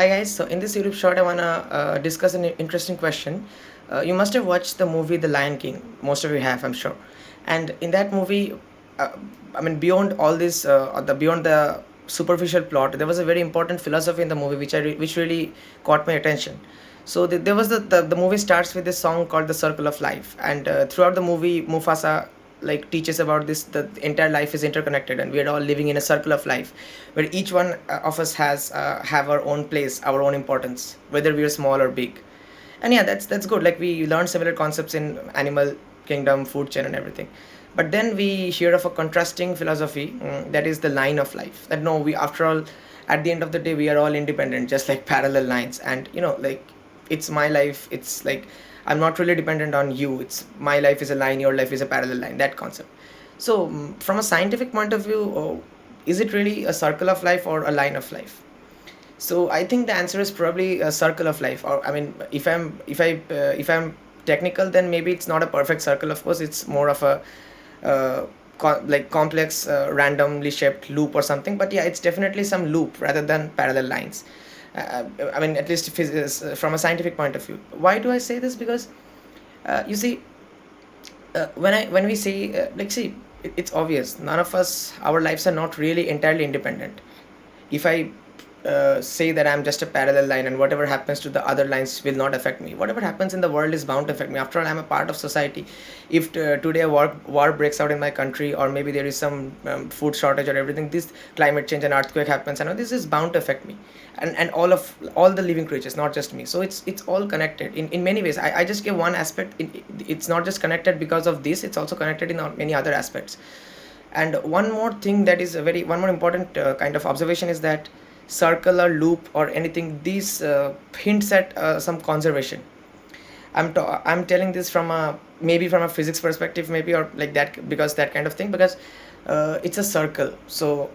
Hi guys, so in this YouTube short, I wanna discuss an interesting question. You must have watched the movie The Lion King. Most of you have, I'm sure. And in that movie, uh, I mean, beyond all this, beyond the superficial plot, there was a very important philosophy in the movie which really caught my attention. So there was the movie starts with this song called The Circle of Life, and throughout the movie, Mufasa like teaches about this, the entire life is interconnected and we are all living in a circle of life where each one of us has have our own place, our own importance, whether we are small or big. And yeah, that's good. Like we learn similar concepts in animal kingdom, food chain and everything. But then we hear of a contrasting philosophy, that is the line of life, that no, we after all, at the end of the day, we are all independent, just like parallel lines. And like it's my life, it's like I'm not really dependent on you, it's my life is a line, your life is a parallel line, that concept. So from a scientific point of view, is it really a circle of life or a line of life? So I think the answer is probably a circle of life. Or I mean, if I'm technical, then maybe it's not a perfect circle. Of course, it's more of a like complex, randomly shaped loop or something. But yeah, it's definitely some loop rather than parallel lines. I mean, at least if it's, from a scientific point of view. Why do I say this? Because you see, when we say see, it's obvious. None of us, our lives are not really entirely independent. If I say that I'm just a parallel line and whatever happens to the other lines will not affect me, whatever happens in the world is bound to affect me. After all, I'm a part of society. If today a war breaks out in my country, or maybe there is some food shortage or everything, this climate change and earthquake happens, and this is bound to affect me, and all the living creatures, not just me. So it's all connected in many ways. I just give one aspect. It's not just connected because of this, it's also connected in many other aspects. And one more thing, that is a very one more important kind of observation, is that circle or loop or anything, these hints at some conservation. I'm telling this from a, maybe from a physics perspective, maybe, or like that, because that kind of thing, because it's a circle. So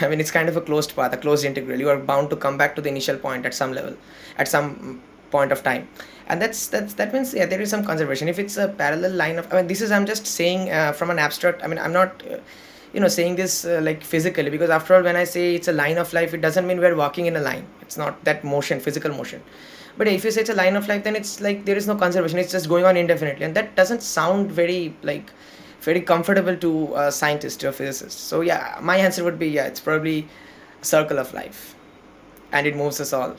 I mean, it's kind of a closed path, a closed integral. You are bound to come back to the initial point at some level, at some point of time. And that means, yeah, there is some conservation. If it's a parallel line of, I mean, this is, I'm just saying from an abstract, I mean, I'm not saying this like physically, because after all, when I say it's a line of life, it doesn't mean we're walking in a line. It's not that motion, physical motion. But if you say it's a line of life, then it's like there is no conservation, it's just going on indefinitely, and that doesn't sound very like very comfortable to a scientist or physicist. So yeah, my answer would be, yeah, it's probably circle of life, and it moves us all.